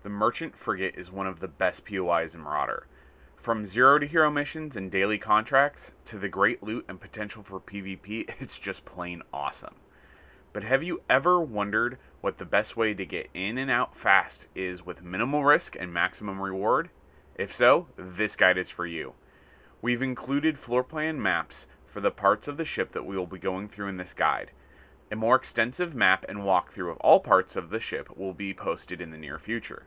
The Merchant Frigate is one of the best POIs in Marauder. From zero to hero missions and daily contracts to the great loot and potential for PvP, it's just plain awesome. But have you ever wondered what the best way to get in and out fast is with minimal risk and maximum reward? If so, this guide is for you. We've included floor plan maps for the parts of the ship that we will be going through in this guide. A more extensive map and walkthrough of all parts of the ship will be posted in the near future.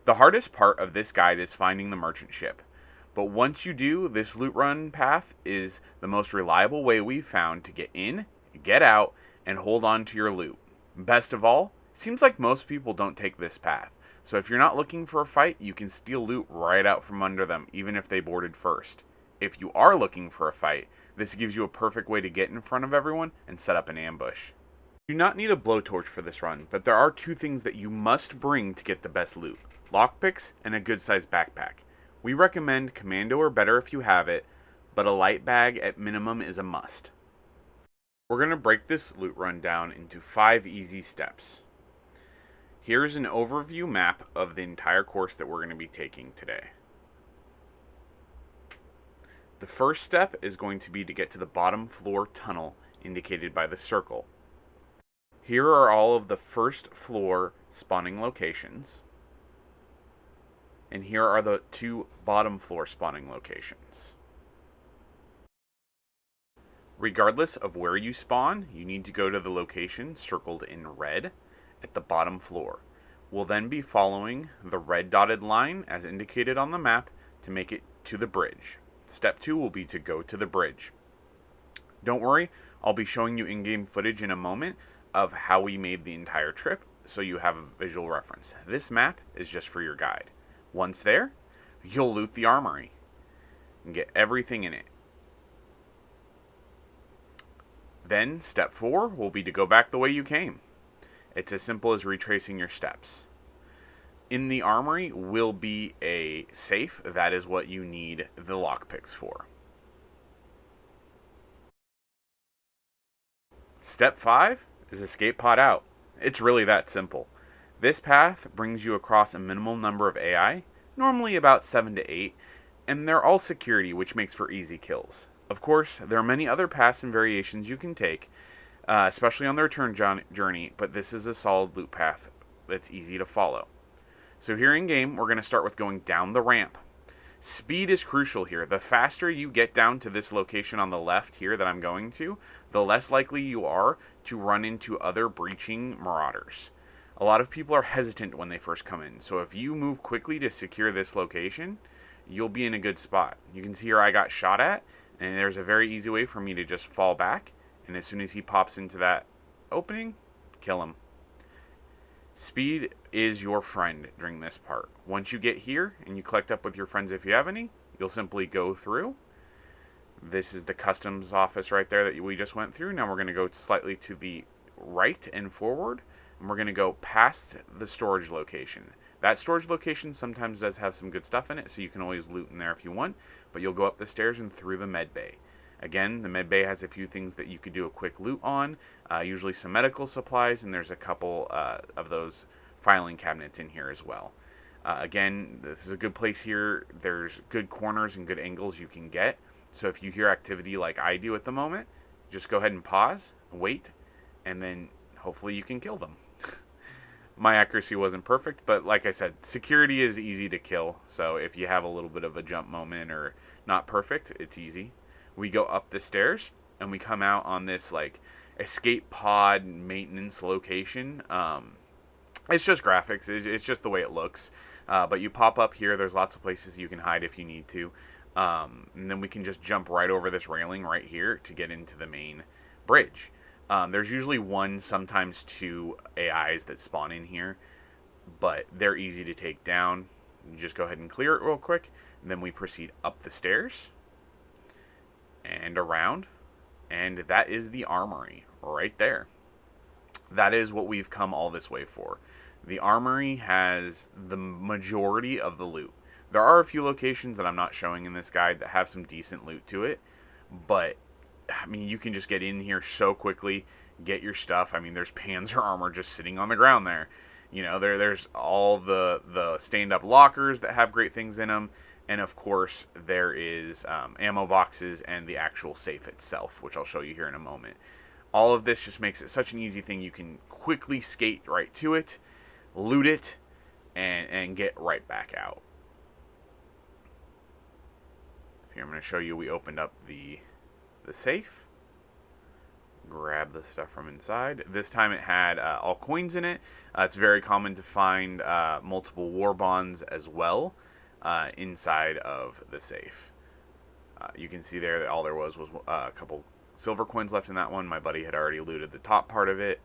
The hardest part of this guide is finding the merchant ship, but once you do, this loot run path is the most reliable way we've found to get in, get out, and hold on to your loot. Best of all, seems like most people don't take this path, so if you're not looking for a fight, you can steal loot right out from under them, even if they boarded first. If you are looking for a fight, this gives you a perfect way to get in front of everyone and set up an ambush. You do not need a blowtorch for this run, but there are two things that you must bring to get the best loot: lockpicks and a good sized backpack. We recommend commando or better if you have it, but a light bag at minimum is a must. We're going to break this loot run down into 5 easy steps. Here's an overview map of the entire course that we're going to be taking today. The first step is going to be to get to the bottom floor tunnel indicated by the circle. Here are all of the first floor spawning locations. And here are the 2 bottom floor spawning locations. Regardless of where you spawn, you need to go to the location circled in red at the bottom floor. We'll then be following the red dotted line as indicated on the map to make it to the bridge. Step 2 will be to go to the bridge. Don't worry, I'll be showing you in-game footage in a moment of how we made the entire trip, so you have a visual reference. This map is just for your guide. Once there, you'll loot the armory and get everything in it. Then, step 4 will be to go back the way you came. It's as simple as retracing your steps. In the armory will be a safe. That is what you need the lockpicks for. Step 5 is escape pod out. It's really that simple. This path brings you across a minimal number of AI, normally about 7 to 8, and they're all security, which makes for easy kills. Of course, there are many other paths and variations you can take, especially on the return journey, but this is a solid loot path that's easy to follow. So here in game, we're going to start with going down the ramp. Speed is crucial here. The faster you get down to this location on the left here that I'm going to, the less likely you are to run into other breaching marauders. A lot of people are hesitant when they first come in, so if you move quickly to secure this location, you'll be in a good spot. You can see here I got shot at, and there's a very easy way for me to just fall back, and as soon as he pops into that opening, kill him. Speed is your friend during this part. Once you get here and you collect up with your friends if you have any, you'll simply go through. This is the customs office right there that we just went through. Now we're going to go slightly to the right and forward, and we're going to go past the storage location. That storage location sometimes does have some good stuff in it, so you can always loot in there if you want, but you'll go up the stairs and through the med bay. Again, the med bay has a few things that you could do a quick loot on, usually some medical supplies, and there's a couple of those filing cabinets in here as well. Again, this is a good place here. There's good corners and good angles you can get, so if you hear activity like I do at the moment, just go ahead and pause, wait, and then hopefully you can kill them. My accuracy wasn't perfect, but like I said, security is easy to kill, so if you have a little bit of a jump moment or not perfect, it's easy. We go up the stairs, and we come out on this, like, escape pod maintenance location. It's just graphics. It's just the way it looks. But you pop up here. There's lots of places you can hide if you need to. And then we can just jump right over this railing right here to get into the main bridge. There's usually 1, sometimes 2 AIs that spawn in here, but they're easy to take down. You just go ahead and clear it real quick, and then we proceed up the stairs and around, and that is the armory right there. That is what we've come all this way for. The armory has the majority of the loot. There are a few locations that I'm not showing in this guide that have some decent loot to it, but I mean, you can just get in here so quickly, get your stuff. I mean, there's Panzer armor just sitting on the ground there. You know, there's all the stand-up lockers that have great things in them, and of course there is ammo boxes and the actual safe itself, which I'll show you here in a moment. All of this just makes it such an easy thing. You can quickly skate right to it, loot it, and get right back out. Here I'm going to show you, we opened up the safe. Grab the stuff from inside. This time it had all coins in it. It's very common to find multiple war bonds as well inside of the safe. You can see there that all there was a couple silver coins left in that one. My buddy had already looted the top part of it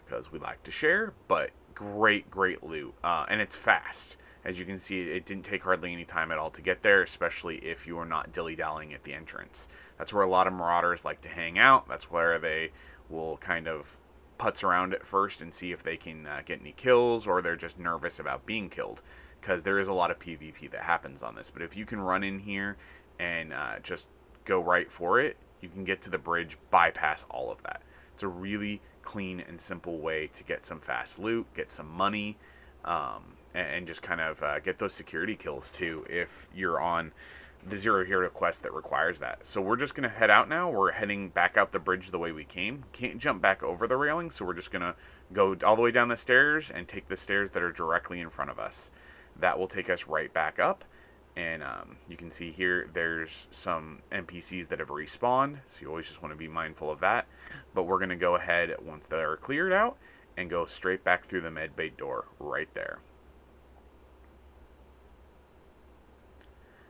because we like to share, but great loot. And it's fast. As you can see, it didn't take hardly any time at all to get there, especially if you are not dilly-dallying at the entrance. That's where a lot of Marauders like to hang out. That's where they will kind of putz around at first and see if they can get any kills, or they're just nervous about being killed, because there is a lot of PvP that happens on this. But if you can run in here and just go right for it, you can get to the bridge, bypass all of that. It's a really clean and simple way to get some fast loot, get some money, and just kind of get those security kills too if you're on the Zero Hero quest that requires that. So we're just going to head out now. We're heading back out the bridge the way we came. Can't jump back over the railing, so we're just going to go all the way down the stairs and take the stairs that are directly in front of us. That will take us right back up. And you can see here there's some NPCs that have respawned, so you always just want to be mindful of that. But we're going to go ahead once they're cleared out and go straight back through the medbay door right there.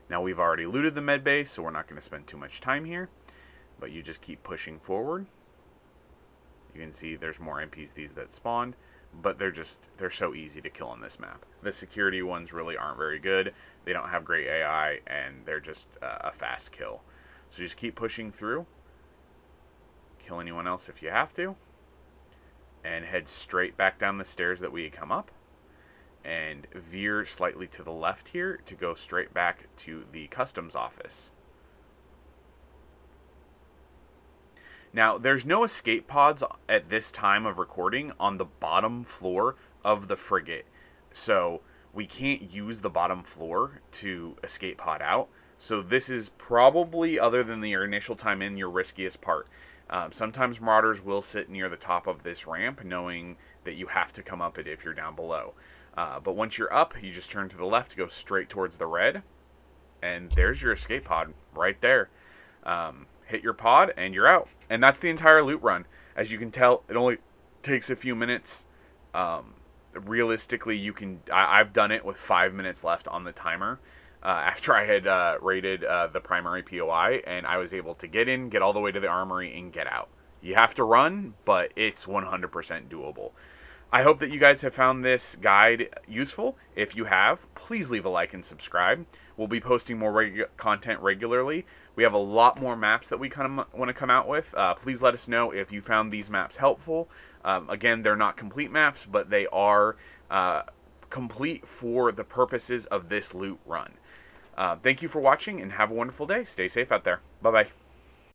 Now we've already looted the medbay, so we're not going to spend too much time here, but you just keep pushing forward. You can see there's more NPCs that spawned, but they're so easy to kill on this map. The security ones really aren't very good. They don't have great AI, and they're just a fast kill. So just keep pushing through. Kill anyone else if you have to. And head straight back down the stairs that we had come up. And veer slightly to the left here to go straight back to the customs office. Now, there's no escape pods at this time of recording on the bottom floor of the frigate. So we can't use the bottom floor to escape pod out. So this is probably, other than your initial time in, your riskiest part. Sometimes Marauders will sit near the top of this ramp, knowing that you have to come up it if you're down below. But once you're up, you just turn to the left, go straight towards the red, and there's your escape pod right there. Hit your pod, and you're out. And that's the entire loot run. As you can tell, it only takes a few minutes. Realistically, I've done it with 5 minutes left on the timer. After I had raided the primary POI, and I was able to get in, get all the way to the armory, and get out. You have to run, but it's 100% doable. I hope that you guys have found this guide useful. If you have, please leave a like and subscribe. We'll be posting more content regularly. We have a lot more maps that we kind of want to come out with. Please let us know if you found these maps helpful. Again, they're not complete maps, but they are complete for the purposes of this loot run. Thank you for watching, and have a wonderful day. Stay safe out there. Bye-bye.